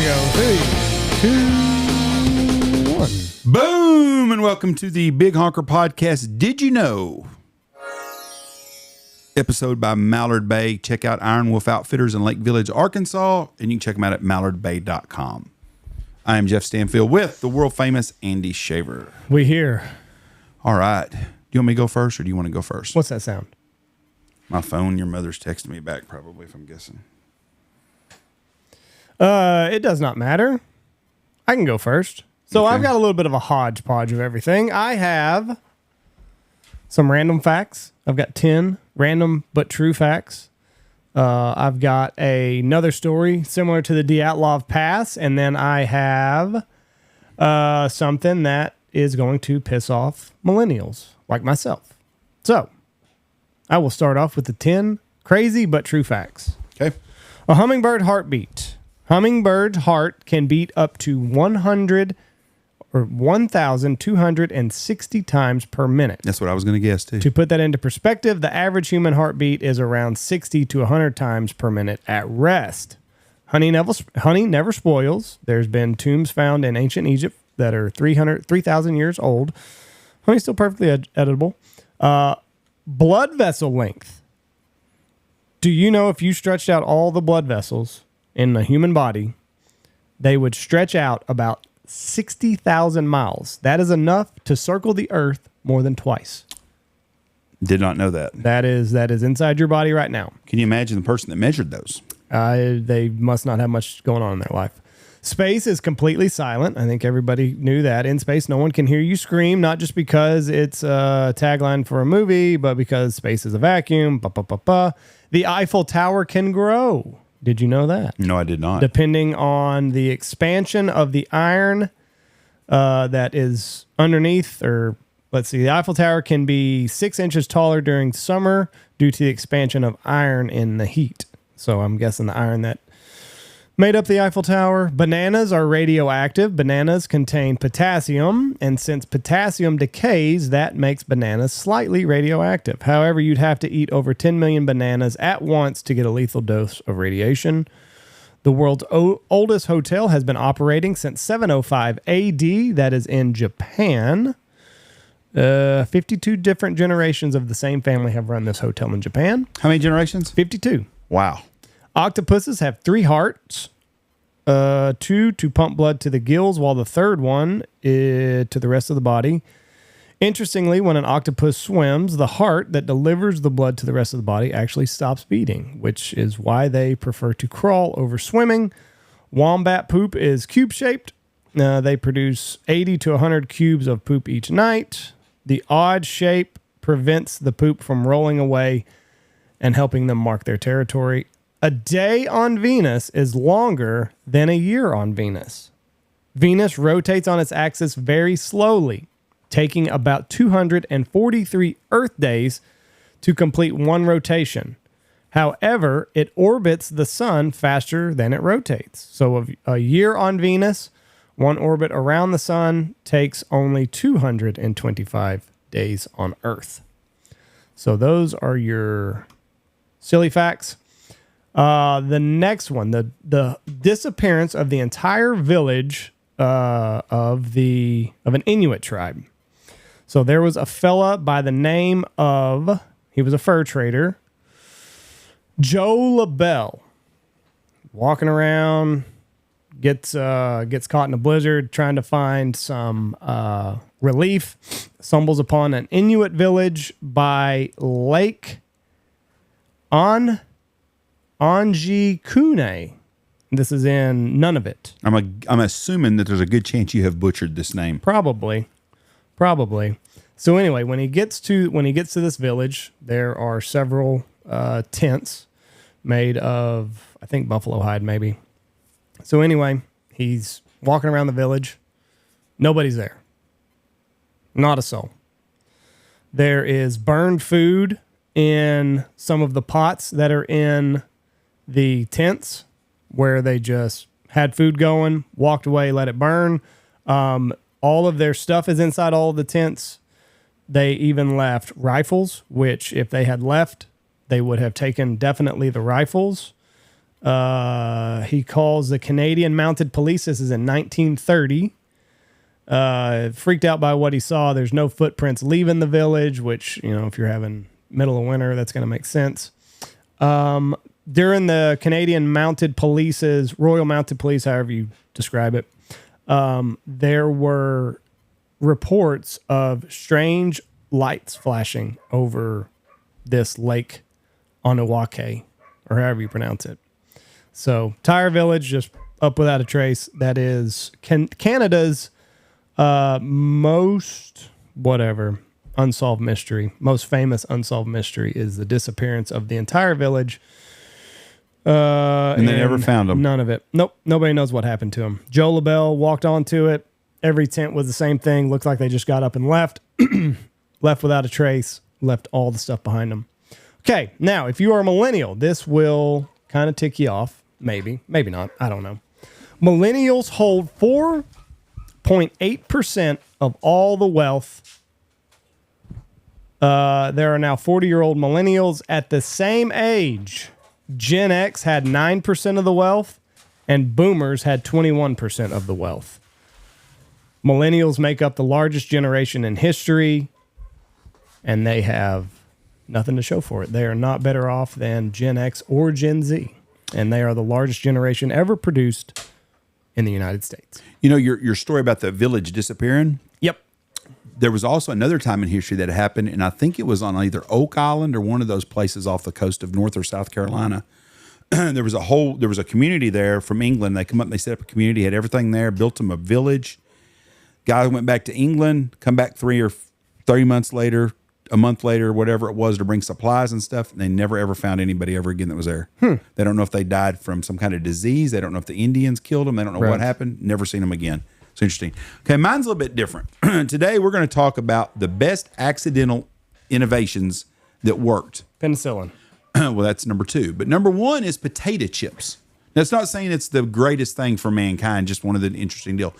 we go. 3, 2, 1. Boom! And welcome to the Big Honker Podcast. Did you know? Episode by Mallard Bay. Check out Iron Wolf Outfitters in Lake Village, Arkansas, and you can check them out at mallardbay.com. I am Jeff Stanfield with the world famous Andy Shaver. We here. All right. Do you want me to go first or do you want to go first? What's that sound? My phone. Your mother's texting me back probably, if I'm guessing. It does not matter. I can go first. So Okay. I've got a little bit of a hodgepodge of everything. I have some random facts. I've got 10 random but true facts. I've got another story similar to the Dyatlov Pass. And then I have something that is going to piss off millennials like myself. So I will start off with the 10 crazy but true facts. Okay. A hummingbird heartbeat. Hummingbird's heart can beat up to 1,260 times per minute. That's what I was going to guess too. To put that into perspective, the average human heartbeat is around 60 to 100 times per minute at rest. Honey never spoils. There's been tombs found in ancient Egypt that are 3,000 years old. Honey's still perfectly edible. Blood vessel length. Do you know if you stretched out all the blood vessels in the human body, they would stretch out about 60,000 miles. That is enough to circle the earth more than twice. Did not know that. That is inside your body right now. Can you imagine the person that measured those? They must not have much going on in their life. Space is completely silent. I think everybody knew that. In space, no one can hear you scream, not just because it's a tagline for a movie, but because space is a vacuum. The Eiffel Tower can grow. Did you know that? No, I did not. Depending on the expansion of the iron that is underneath, or let's see, the Eiffel Tower can be 6 inches taller during summer due to the expansion of iron in the heat. So I'm guessing the iron that made up the Eiffel Tower. Bananas are radioactive. Bananas contain potassium, and since potassium decays, that makes bananas slightly radioactive. However, you'd have to eat over 10 million bananas at once to get a lethal dose of radiation. The world's oldest hotel has been operating since 705 AD. That is in Japan. 52 different generations of the same family have run this hotel in Japan. How many generations? 52. Wow. Octopuses have 3 hearts, 2 to pump blood to the gills, while the third one is to the rest of the body. Interestingly, when an octopus swims, the heart that delivers the blood to the rest of the body actually stops beating, which is why they prefer to crawl over swimming. Wombat poop is cube-shaped. They produce 80 to 100 cubes of poop each night. The odd shape prevents the poop from rolling away and helping them mark their territory. A day on Venus is longer than a year on Venus. Venus rotates on its axis very slowly, taking about 243 Earth days to complete one rotation. However, it orbits the sun faster than it rotates. So a year on Venus, one orbit around the sun takes only 225 days on Earth. So those are your silly facts. The next one, the disappearance of the entire village of an Inuit tribe. So there was a fella by the name of, he was a fur trader, Joe LaBelle, walking around, gets caught in a blizzard, trying to find some relief, stumbles upon an Inuit village by Lake Anjikune. This is in Nunavut. I'm assuming that there's a good chance you have butchered this name. Probably. So anyway, when he gets to this village, there are several tents made of, I think, buffalo hide, maybe. So anyway, he's walking around the village. Nobody's there. Not a soul. There is burned food in some of the pots that are in the tents where they just had food going, walked away, let it burn. All of their stuff is inside all of the tents. They even left rifles, which if they had left, they would have taken definitely the rifles. He calls the Canadian Mounted Police. This is in 1930. Freaked out by what he saw. There's no footprints leaving the village, which, if you're having middle of winter, that's going to make sense. During the Canadian Mounted Police's, Royal Mounted Police, however you describe it, there were reports of strange lights flashing over this lake Onawake, or however you pronounce it. So Tyre Village, just up without a trace. That is Canada's most unsolved mystery. Most famous unsolved mystery is the disappearance of the entire village. And they never found them. None of it. Nope. Nobody knows what happened to him. Joe LaBelle walked onto it. Every tent was the same thing. Looked like they just got up and left. Left without a trace. Left all the stuff behind them. Okay. Now, if you are a millennial, this will kind of tick you off. Maybe. Maybe not. I don't know. Millennials hold 4.8% of all the wealth. There are now 40-year-old millennials at the same age. Gen X had 9% of the wealth, and boomers had 21% of the wealth. Millennials make up the largest generation in history, and they have nothing to show for it. They are not better off than Gen X or Gen Z, and they are the largest generation ever produced in the United States. Your story about the village disappearing? Yep. There was also another time in history that happened, and I think it was on either Oak Island or one of those places off the coast of North or South Carolina. There was a community there from England. They come up and they set up a community, had everything there, built them a village. Guy went back to England, come back 3 months later, a month later, whatever it was, to bring supplies and stuff. And they never ever found anybody ever again that was there. They don't know if they died from some kind of disease. They don't know if the Indians killed them. They don't know what happened. Never seen them again. It's interesting. Okay, mine's a little bit different. Today, we're going to talk about the best accidental innovations that worked. Penicillin. Well, that's number 2. But number 1 is potato chips. That's not saying it's the greatest thing for mankind, just one of the interesting deal.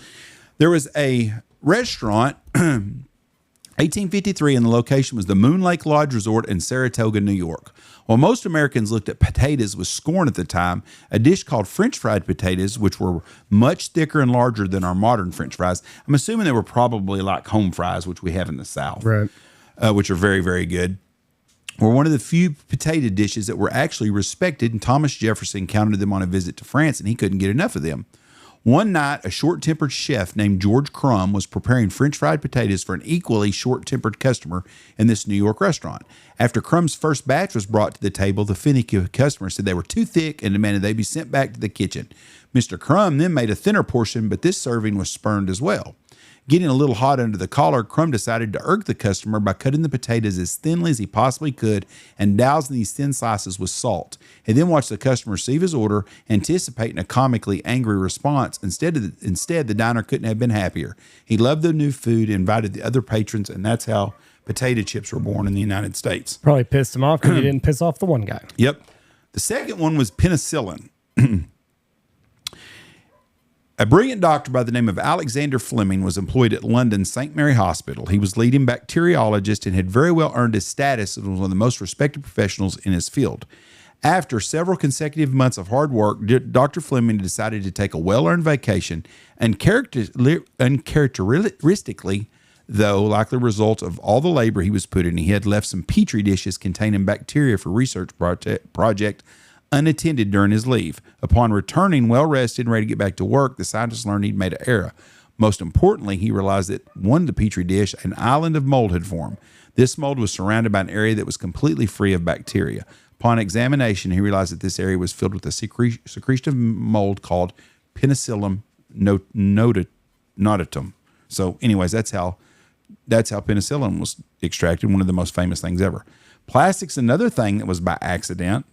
There was a restaurant, 1853, and the location was the Moon Lake Lodge Resort in Saratoga, New York. While most Americans looked at potatoes with scorn at the time, a dish called French fried potatoes, which were much thicker and larger than our modern French fries. I'm assuming they were probably like home fries, which we have in the South, right? Which are very, very good, were one of the few potato dishes that were actually respected, and Thomas Jefferson counted them on a visit to France, and he couldn't get enough of them. One night, a short-tempered chef named George Crumb was preparing French fried potatoes for an equally short-tempered customer in this New York restaurant. After Crumb's first batch was brought to the table, the finicky customer said they were too thick and demanded they be sent back to the kitchen. Mr. Crumb then made a thinner portion, but this serving was spurned as well. Getting a little hot under the collar, Crumb decided to irk the customer by cutting the potatoes as thinly as he possibly could and dousing these thin slices with salt. He then watched the customer receive his order, anticipating a comically angry response. Instead, the diner couldn't have been happier. He loved the new food, invited the other patrons, and that's how potato chips were born in the United States. Probably pissed him off because he didn't piss off the one guy. Yep. The second one was penicillin. A brilliant doctor by the name of Alexander Fleming was employed at London's St. Mary Hospital. He was leading bacteriologist and had very well earned his status as one of the most respected professionals in his field. After several consecutive months of hard work, Dr. Fleming decided to take a well-earned vacation, and uncharacteristically, though, like the result of all the labor he was put in, he had left some petri dishes containing bacteria for research project unattended during his leave. Upon returning well-rested and ready to get back to work, the scientist learned he'd made an error. Most importantly, he realized that one of the petri dish, an island of mold had formed. This mold was surrounded by an area that was completely free of bacteria. Upon examination, he realized that this area was filled with a secretion of mold called Penicillium notatum. So anyways, that's how penicillin was extracted, one of the most famous things ever. Plastic's another thing that was by accident.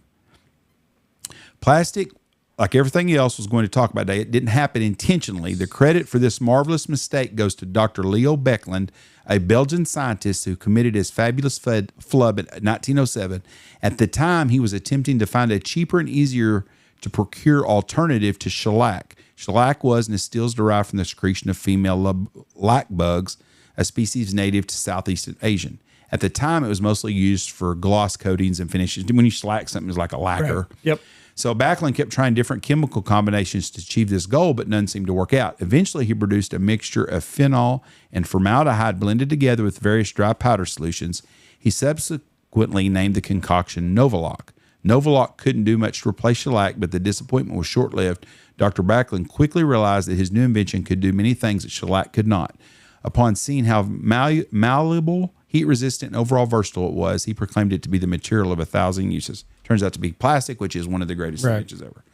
Plastic, like everything else was going to talk about today, it didn't happen intentionally. The credit for this marvelous mistake goes to Dr. Leo Beckland, a Belgian scientist who committed his fabulous flub in 1907. At the time, he was attempting to find a cheaper and easier to procure alternative to shellac. Shellac was and is still derived from the secretion of female lac bugs, a species native to Southeast Asian. At the time, it was mostly used for gloss coatings and finishes. When you shellac something, it's like a lacquer. Right. Yep. So Backlund kept trying different chemical combinations to achieve this goal, but none seemed to work out. Eventually, he produced a mixture of phenol and formaldehyde blended together with various dry powder solutions. He subsequently named the concoction Novalock. Novalock couldn't do much to replace shellac, but the disappointment was short-lived. Dr. Backlund quickly realized that his new invention could do many things that shellac could not. Upon seeing how malleable, heat-resistant, and overall versatile it was, he proclaimed it to be the material of 1,000 uses. Turns out to be plastic, which is one of the greatest inventions ever.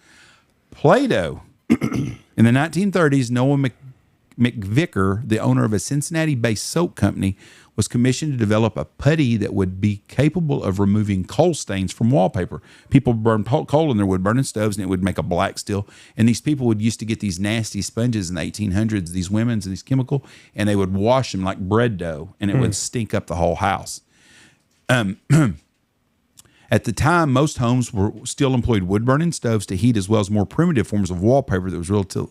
Play-Doh. In the 1930s, Noah McVicker, the owner of a Cincinnati-based soap company, was commissioned to develop a putty that would be capable of removing coal stains from wallpaper. People burned coal in their wood-burning stoves, and it would make a black still. And these people would used to get these nasty sponges in the 1800s, these women's and these chemical, and they would wash them like bread dough, and it would stink up the whole house. At the time, most homes were still employed wood-burning stoves to heat, as well as more primitive forms of wallpaper that was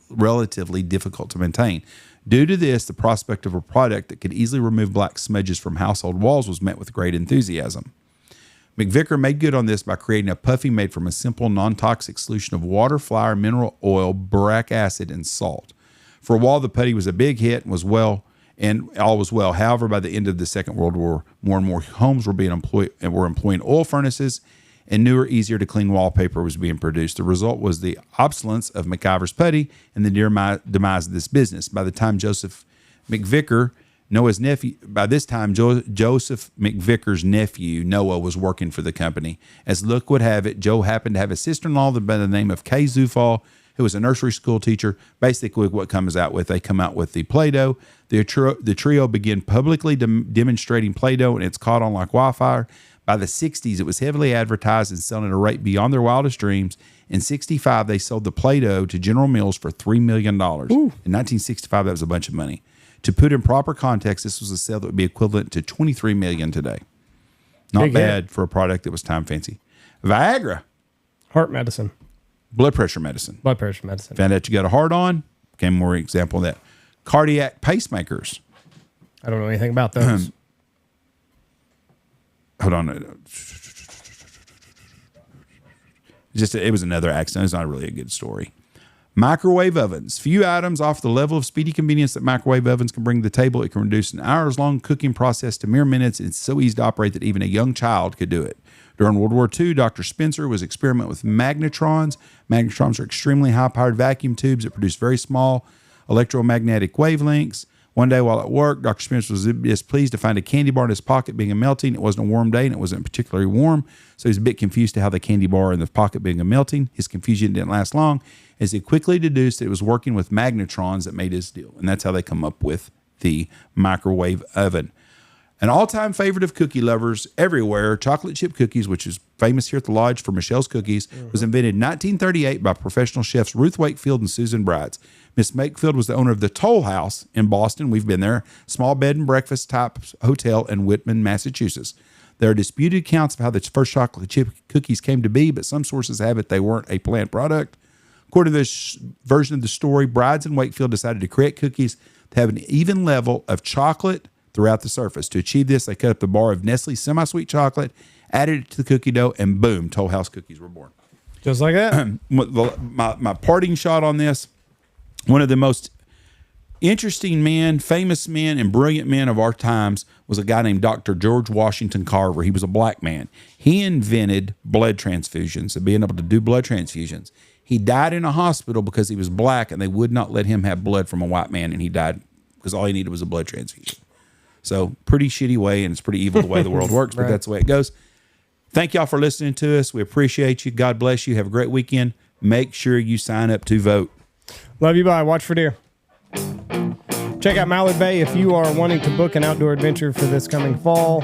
relatively difficult to maintain. Due to this, the prospect of a product that could easily remove black smudges from household walls was met with great enthusiasm. McVicker made good on this by creating a puffy made from a simple, non-toxic solution of water, flour, mineral oil, boric acid, and salt. For a while, the putty was a big hit and all was well. However, by the end of the Second World War, more and more homes were employing oil furnaces, and newer, easier to clean wallpaper was being produced. The result was the obsolescence of McIver's putty and the near demise of this business. By the time Joseph McVicker's nephew, Noah, was working for the company. As luck would have it, Joe happened to have a sister-in-law by the name of Kay Zufall, who was a nursery school teacher. Basically, what they come out with the Play-Doh. The trio began publicly demonstrating Play-Doh, and it's caught on like wildfire. By the 60s, it was heavily advertised and selling at a rate beyond their wildest dreams. In 65, they sold the Play-Doh to General Mills for $3 million. In 1965, that was a bunch of money. To put in proper context, this was a sale that would be equivalent to $23 million today. Not bad for a product that was time fancy. Viagra. Heart medicine. Blood pressure medicine. Blood pressure medicine. Found out you got a heart on. Became more example of that. Cardiac pacemakers. I don't know anything about those. Hold on. It was another accident. It's not really a good story. Microwave ovens. Few items offer the level of speedy convenience that microwave ovens can bring to the table. It can reduce an hours-long cooking process to mere minutes. It's so easy to operate that even a young child could do it. During World War II, Dr. Spencer was experimenting with magnetrons. Magnetrons are extremely high-powered vacuum tubes that produce very small electromagnetic wavelengths. One day while at work, Dr. Spencer was displeased to find a candy bar in his pocket being melting. It wasn't a warm day, and it wasn't particularly warm, so he was a bit confused to how the candy bar in the pocket being melting. His confusion didn't last long, as he quickly deduced that it was working with magnetrons that made his deal, and that's how they come up with the microwave oven. An all-time favorite of cookie lovers everywhere, chocolate chip cookies, which is famous here at the Lodge for Michelle's Cookies, was invented in 1938 by professional chefs Ruth Wakefield and Susan Brides. Miss Wakefield was the owner of the Toll House in Boston. We've been there. Small bed and breakfast type hotel in Whitman, Massachusetts. There are disputed accounts of how the first chocolate chip cookies came to be, but some sources have it they weren't a plant product. According to this version of the story, Brides and Wakefield decided to create cookies to have an even level of chocolate throughout the surface. To achieve this, they cut up the bar of Nestle semi-sweet chocolate, added it to the cookie dough, and boom, Toll House cookies were born. Just like that. My parting shot on this, one of the most interesting men, famous men, and brilliant men of our times was a guy named Dr. George Washington Carver. He was a black man. He invented blood transfusions and being able to do blood transfusions. He died in a hospital because he was black, and they would not let him have blood from a white man, and he died because all he needed was a blood transfusion. So pretty shitty way, and it's pretty evil the way the world works, but that's the way it goes. Thank y'all for listening to us. We appreciate you. God bless you. Have a great weekend. Make sure you sign up to vote. Love you. Bye. Watch for deer. Check out Mallard Bay if you are wanting to book an outdoor adventure for this coming fall.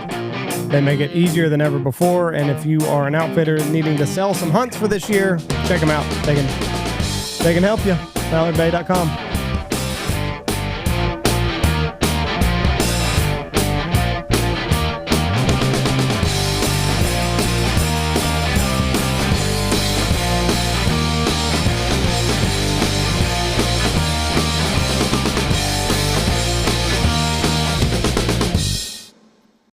They make it easier than ever before. And if you are an outfitter needing to sell some hunts for this year, check them out. They can help you. MallardBay.com.